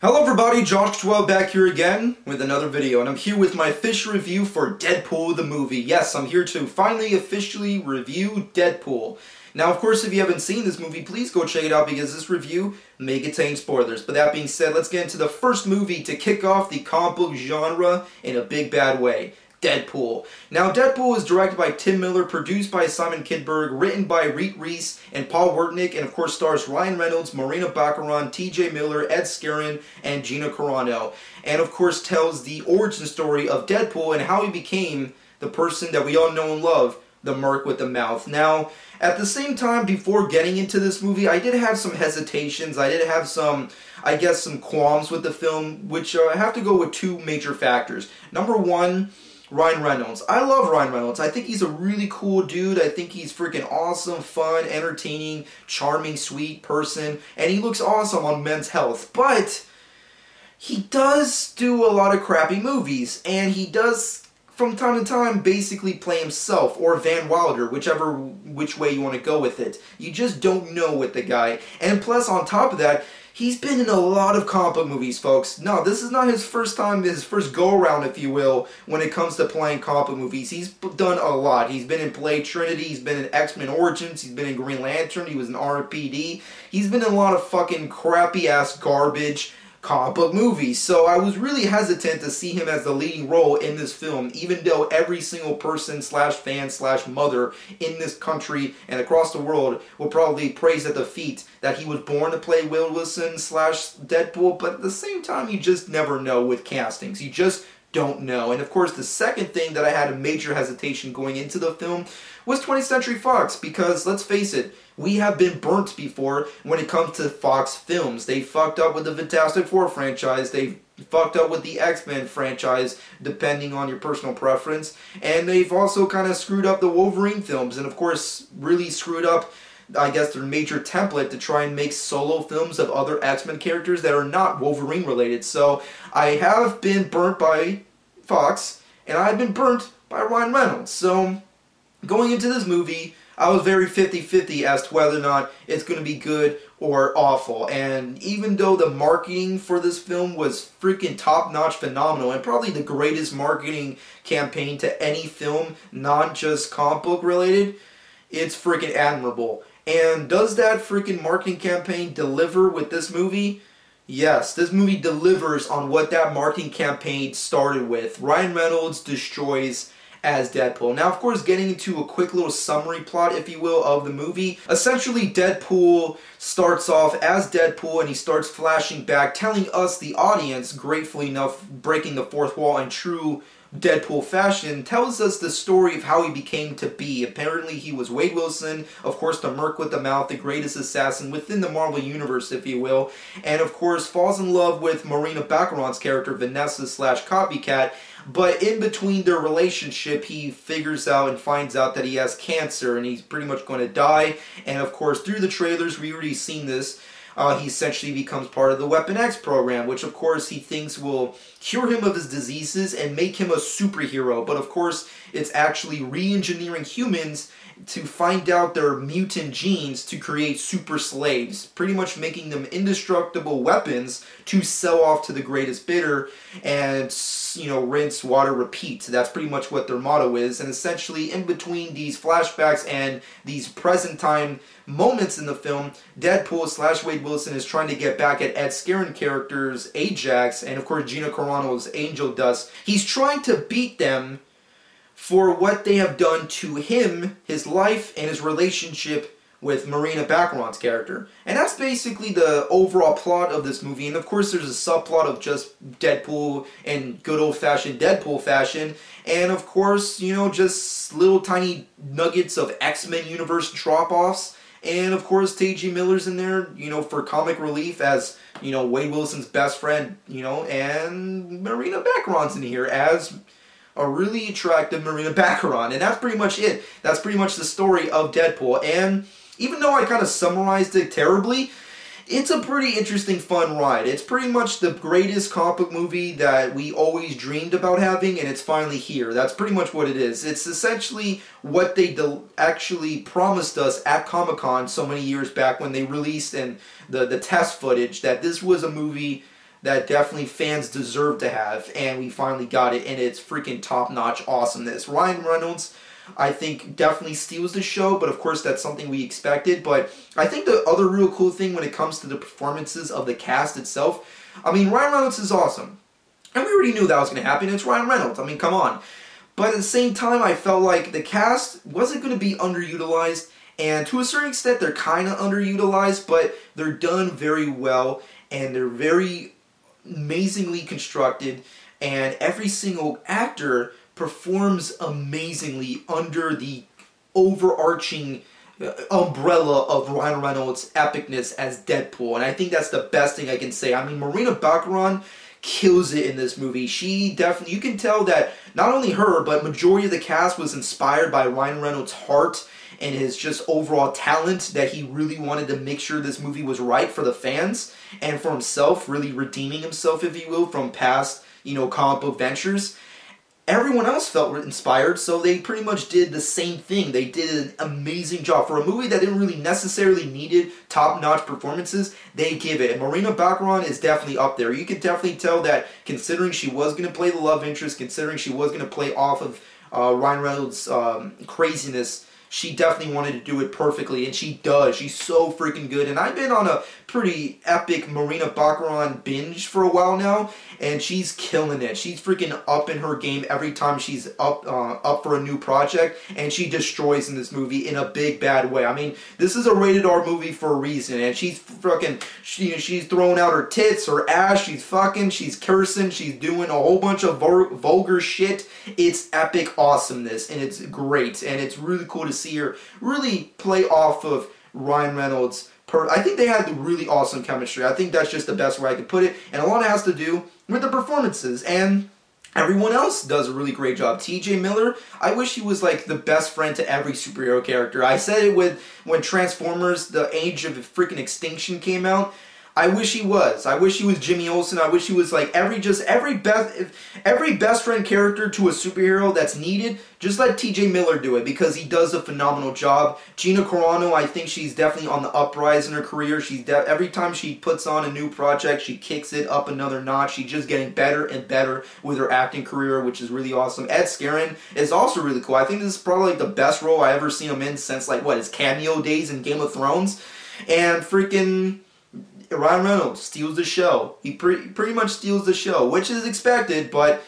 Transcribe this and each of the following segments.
Hello everybody, Josh12 back here again with another video, and I'm here with my official review for Deadpool the movie. Yes, I'm here to finally officially review Deadpool. Now, of course, if you haven't seen this movie, please go check it out because this review may contain spoilers. But that being said, let's get into the first movie to kick off the comic book genre in a big bad way. Deadpool. Now, Deadpool is directed by Tim Miller, produced by Simon Kinberg, written by Reed Reese and Paul Wernick, and of course stars Ryan Reynolds, Marina Baccarin, T.J. Miller, Ed Skrein, and Gina Carano. And of course tells the origin story of Deadpool and how he became the person that we all know and love, the Merc with the Mouth. Now, at the same time, before getting into this movie, I did have some hesitations. I did have some, I guess, some qualms with the film, which I have to go with two major factors. Number one, Ryan Reynolds. I love Ryan Reynolds. I think he's a really cool dude. I think he's freaking awesome, fun, entertaining, charming, sweet person. And he looks awesome on Men's Health. But he does do a lot of crappy movies. And he does, from time to time, basically play himself. Or Van Wilder, which way you want to go with it. You just don't know with the guy. And plus, on top of that, he's been in a lot of comic book movies, folks. No, this is not his first time, his first go-around, if you will, when it comes to playing comic book movies. He's done a lot. He's been in Blade Trinity, he's been in X-Men Origins, he's been in Green Lantern, he was in RPD. He's been in a lot of fucking crappy-ass garbage comic book movies. So I was really hesitant to see him as the leading role in this film, even though every single person slash fan slash mother in this country and across the world will probably praise at the feet that he was born to play Will Wilson slash Deadpool. But at the same time, you just never know with castings. You just don't know. And of course, the second thing that I had a major hesitation going into the film was 20th Century Fox, because let's face it, we have been burnt before when it comes to Fox films. They fucked up with the Fantastic Four franchise, they fucked up with the X-Men franchise, depending on your personal preference, and they've also kind of screwed up the Wolverine films, and of course, really screwed up, I guess, their major template to try and make solo films of other X-Men characters that are not Wolverine related. So I have been burnt by Fox, and I've been burnt by Ryan Reynolds. So going into this movie, I was very 50-50 as to whether or not it's going to be good or awful. And even though the marketing for this film was freaking top-notch phenomenal, and probably the greatest marketing campaign to any film, not just comic book related, it's freaking admirable. And does that freaking marketing campaign deliver with this movie? Yes, this movie delivers on what that marketing campaign started with. Ryan Reynolds destroys as Deadpool. Now, of course, getting into a quick little summary plot, if you will, of the movie. Essentially, Deadpool starts off as Deadpool, and he starts flashing back, telling us, the audience, gratefully enough, breaking the fourth wall in true Deadpool fashion, tells us the story of how he became to be. Apparently, he was Wade Wilson, of course, the Merc with the Mouth, the greatest assassin within the Marvel Universe, if you will, and of course, falls in love with Marina Baccarin's character, Vanessa slash Copycat. But in between their relationship, he figures out and finds out that he has cancer and he's pretty much going to die. And of course, through the trailers, we already seen this. He essentially becomes part of the Weapon X program, which of course he thinks will cure him of his diseases and make him a superhero. But of course, it's actually re-engineering humans to find out their mutant genes to create super slaves, pretty much making them indestructible weapons to sell off to the greatest bidder and, you know, rinse, water, repeat. That's pretty much what their motto is. And essentially, in between these flashbacks and these present time moments in the film, Deadpool slash Wade Wilson is trying to get back at Ed Skrein characters Ajax and of course Gina Carano's Angel Dust. He's trying to beat them for what they have done to him, his life, and his relationship with Marina Baccarin's character. And that's basically the overall plot of this movie. And of course there's a subplot of just Deadpool in good old-fashioned Deadpool fashion. And of course, you know, just little tiny nuggets of X-Men universe drop-offs. And of course T.J. Miller's in there, you know, for comic relief as, you know, Wade Wilson's best friend, you know, and Marina Baccarin's in here as a really attractive Marina Baccarin, and that's pretty much it. That's pretty much the story of Deadpool, and even though I kind of summarized it terribly, it's a pretty interesting, fun ride. It's pretty much the greatest comic book movie that we always dreamed about having, and it's finally here. That's pretty much what it is. It's essentially what they actually promised us at Comic-Con so many years back when they released the test footage, that this was a movie that definitely fans deserve to have, and we finally got it, and it's freaking top-notch awesomeness. Ryan Reynolds, I think, definitely steals the show, but of course that's something we expected. But I think the other real cool thing when it comes to the performances of the cast itself, I mean, Ryan Reynolds is awesome. And we already knew that was going to happen. It's Ryan Reynolds. I mean, come on. But at the same time, I felt like the cast wasn't going to be underutilized. And to a certain extent, they're kind of underutilized, but they're done very well. And they're very amazingly constructed. And every single actor performs amazingly under the overarching umbrella of Ryan Reynolds' epicness as Deadpool. And I think that's the best thing I can say. I mean, Marina Baccarin kills it in this movie. She definitely, you can tell that not only her, but majority of the cast was inspired by Ryan Reynolds' heart and his just overall talent, that he really wanted to make sure this movie was right for the fans and for himself, really redeeming himself, if you will, from past, comic book ventures. Everyone else felt inspired, so they pretty much did the same thing. They did an amazing job. For a movie that didn't really necessarily needed top-notch performances, they give it. And Marina Baccarin is definitely up there. You can definitely tell that, considering she was going to play the love interest, considering she was going to play off of Ryan Reynolds' craziness, she definitely wanted to do it perfectly, and she does. She's so freaking good. And I've been on a pretty epic Marina Baccarin binge for a while now, and she's killing it. She's freaking up in her game every time she's up for a new project, and she destroys in this movie in a big bad way. I mean, this is a rated R movie for a reason, and she's freaking, she's throwing out her tits, her ass, she's fucking, she's cursing, she's doing a whole bunch of vulgar shit. It's epic awesomeness, and it's great, and it's really cool to see her really play off of Ryan Reynolds. I think they had really awesome chemistry. I think that's just the best way I could put it. And a lot of it has to do with the performances. And everyone else does a really great job. T.J. Miller, I wish he was like the best friend to every superhero character. I said it when Transformers, The Age of Freaking Extinction came out. I wish he was. I wish he was Jimmy Olsen. I wish he was like every best friend character to a superhero that's needed. Just let T.J. Miller do it, because he does a phenomenal job. Gina Carano, I think she's definitely on the uprise in her career. Every time she puts on a new project, she kicks it up another notch. She's just getting better and better with her acting career, which is really awesome. Ed Skrein is also really cool. I think this is probably like the best role I ever seen him in since his cameo days in Game of Thrones. And freaking Ryan Reynolds steals the show. He pretty much steals the show, which is expected, but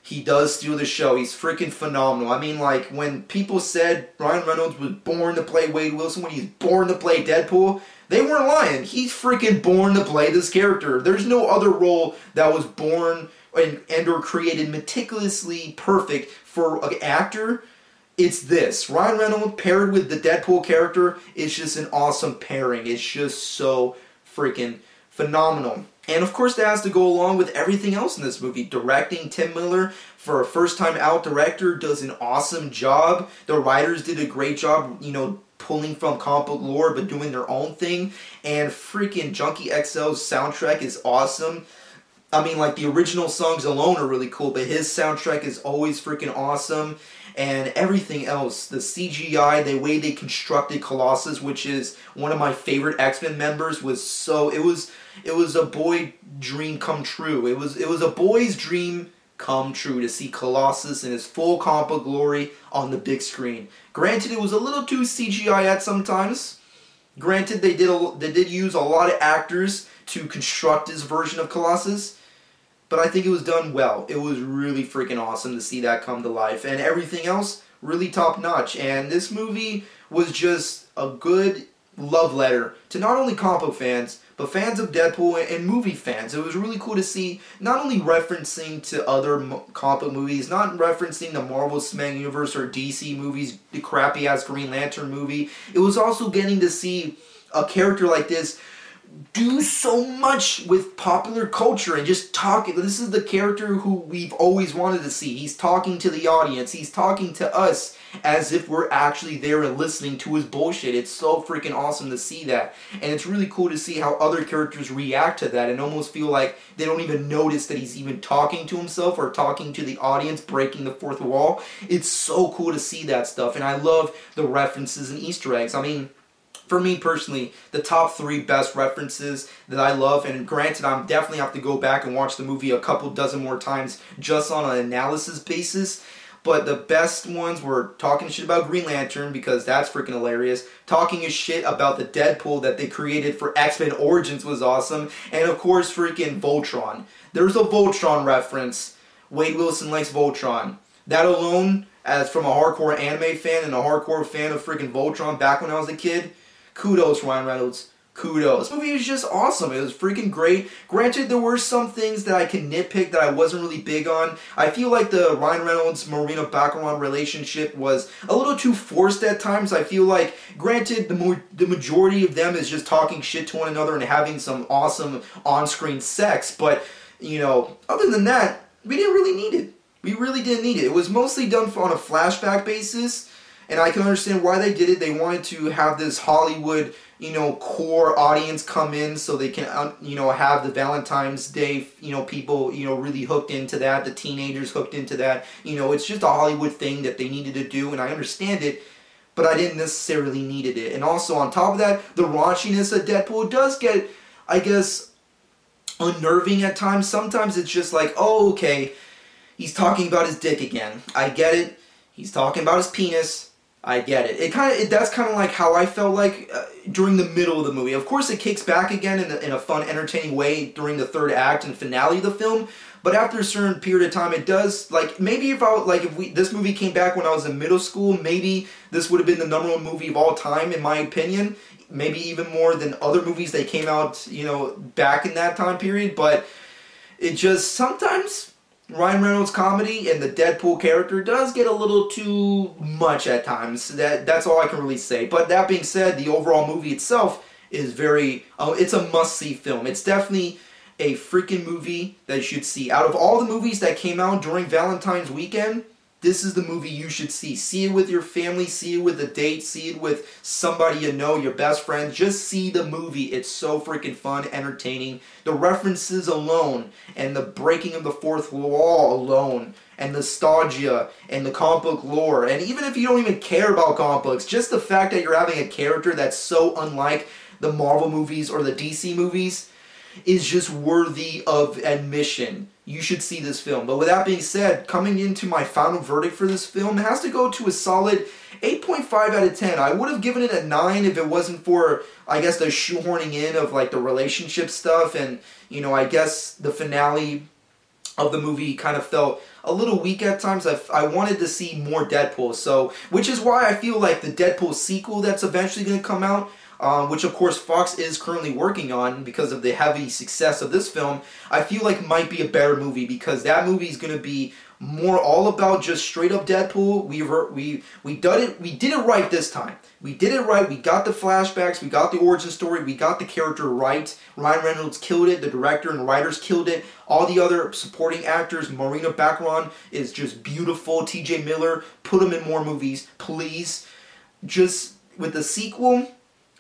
he does steal the show. He's freaking phenomenal. I mean, like, when people said Ryan Reynolds was born to play Wade Wilson, when he's born to play Deadpool, they weren't lying. He's freaking born to play this character. There's no other role that was born and or created meticulously perfect for an actor. It's this. Ryan Reynolds paired with the Deadpool character is just an awesome pairing. It's just so freaking phenomenal. And of course that has to go along with everything else in this movie. Directing, Tim Miller, for a first time out director, does an awesome job. The writers did a great job, pulling from comic book lore but doing their own thing. And freaking Junkie XL's soundtrack is awesome. I mean, like, the original songs alone are really cool, but his soundtrack is always freaking awesome. And everything else, the CGI, the way they constructed Colossus, which is one of my favorite X-Men members, was so, it was a boy dream come true. It was a boy's dream come true to see Colossus in his full comic book glory on the big screen. Granted, it was a little too CGI at sometimes. Granted, they did use a lot of actors to construct this version of Colossus. But I think it was done well. It was really freaking awesome to see that come to life. And everything else, really top notch. And this movie was just a good love letter to not only comic book fans, but fans of Deadpool and movie fans. It was really cool to see, not only referencing to other comic book movies, not referencing the Marvel Cinematic Universe or DC movies, the crappy-ass Green Lantern movie. It was also getting to see a character like this do so much with popular culture and just talk. This is the character who we've always wanted to see. He's talking to the audience. He's talking to us as if we're actually there and listening to his bullshit. It's so freaking awesome to see that. And it's really cool to see how other characters react to that and almost feel like they don't even notice that he's even talking to himself or talking to the audience, breaking the fourth wall. It's so cool to see that stuff. And I love the references and Easter eggs. I mean, For me personally, the top 3 best references that I love, and granted, I'm definitely have to go back and watch the movie a couple dozen more times just on an analysis basis. But the best ones were talking shit about Green Lantern, because that's freaking hilarious. Talking shit about the Deadpool that they created for X-Men Origins was awesome. And of course, freaking Voltron. There's a Voltron reference. Wade Wilson likes Voltron. That alone, as from a hardcore anime fan and a hardcore fan of freaking Voltron back when I was a kid, kudos, Ryan Reynolds. Kudos. This movie was just awesome. It was freaking great. Granted, there were some things that I can nitpick that I wasn't really big on. I feel like the Ryan Reynolds-Marina Baccarat relationship was a little too forced at times. I feel like, granted, the majority of them is just talking shit to one another and having some awesome on-screen sex, but, you know, other than that, we didn't really need it. We really didn't need it. It was mostly done on a flashback basis, and I can understand why they did it. They wanted to have this Hollywood, you know, core audience come in so they can, you know, have the Valentine's Day, you know, people, you know, really hooked into that, the teenagers hooked into that. You know, it's just a Hollywood thing that they needed to do, and I understand it, but I didn't necessarily needed it. And also, on top of that, the raunchiness of Deadpool does get, I guess, unnerving at times. Sometimes it's just like, oh, okay, he's talking about his dick again. I get it. He's talking about his penis. I get it. That's kind of like how I felt like during the middle of the movie. Of course, it kicks back again in a fun, entertaining way during the third act and finale of the film. But after a certain period of time, it does, like, maybe if this movie came back when I was in middle school, maybe this would have been the #1 movie of all time, in my opinion. Maybe even more than other movies that came out, you know, back in that time period. But it just, sometimes Ryan Reynolds' comedy and the Deadpool character does get a little too much at times. That's all I can really say. But that being said, the overall movie itself is very, it's a must-see film. It's definitely a freaking movie that you should see. Out of all the movies that came out during Valentine's weekend, this is the movie you should see. See it with your family, see it with a date, see it with somebody you know, your best friend. Just see the movie. It's so freaking fun, entertaining. The references alone, and the breaking of the fourth wall alone, and nostalgia, and the comic book lore. And even if you don't even care about comic books, just the fact that you're having a character that's so unlike the Marvel movies or the DC movies is just worthy of admission. You should see this film. But with that being said, coming into my final verdict for this film, it has to go to a solid 8.5 out of 10. I would have given it a 9 if it wasn't for, I guess, the shoehorning in of, like, the relationship stuff, and, you know, I guess the finale of the movie kind of felt a little weak at times. I wanted to see more Deadpool, so, which is why I feel like the Deadpool sequel that's eventually going to come out, which of course Fox is currently working on because of the heavy success of this film, I feel like might be a better movie, because that movie is going to be more all about just straight up Deadpool. We did it right this time. We did it right. We got the flashbacks. We got the origin story. We got the character right. Ryan Reynolds killed it. The director and writers killed it. All the other supporting actors, Marina Baccarat is just beautiful. T.J. Miller, put him in more movies, please. Just with the sequel,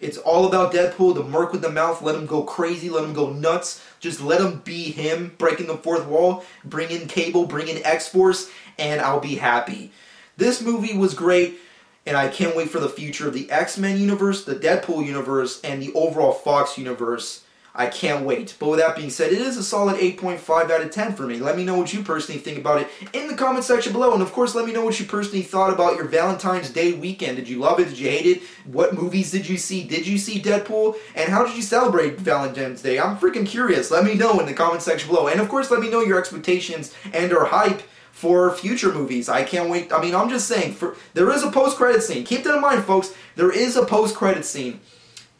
it's all about Deadpool, the merc with the mouth. Let him go crazy, let him go nuts. Just let him be him, breaking the fourth wall. Bring in Cable, bring in X-Force, and I'll be happy. This movie was great, and I can't wait for the future of the X-Men universe, the Deadpool universe, and the overall Fox universe. I can't wait. But with that being said, it is a solid 8.5 out of 10 for me. Let me know what you personally think about it in the comment section below. And of course, let me know what you personally thought about your Valentine's Day weekend. Did you love it? Did you hate it? What movies did you see? Did you see Deadpool? And how did you celebrate Valentine's Day? I'm freaking curious. Let me know in the comment section below. And of course, let me know your expectations and or hype for future movies. I can't wait. I mean, I'm just saying, there is a post-credit scene. Keep that in mind, folks. There is a post-credit scene.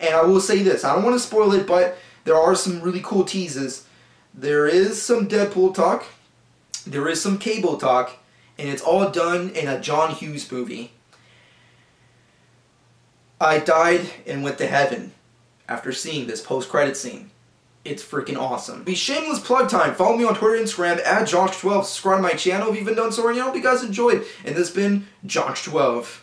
And I will say this. I don't want to spoil it, but there are some really cool teases. There is some Deadpool talk. There is some Cable talk. And it's all done in a John Hughes movie. I died and went to heaven after seeing this post-credit scene. It's freaking awesome. Be shameless plug time. Follow me on Twitter and Instagram at Jonch12. Subscribe to my channel if you haven't done so already. I hope you guys enjoyed. And this has been Jonch12.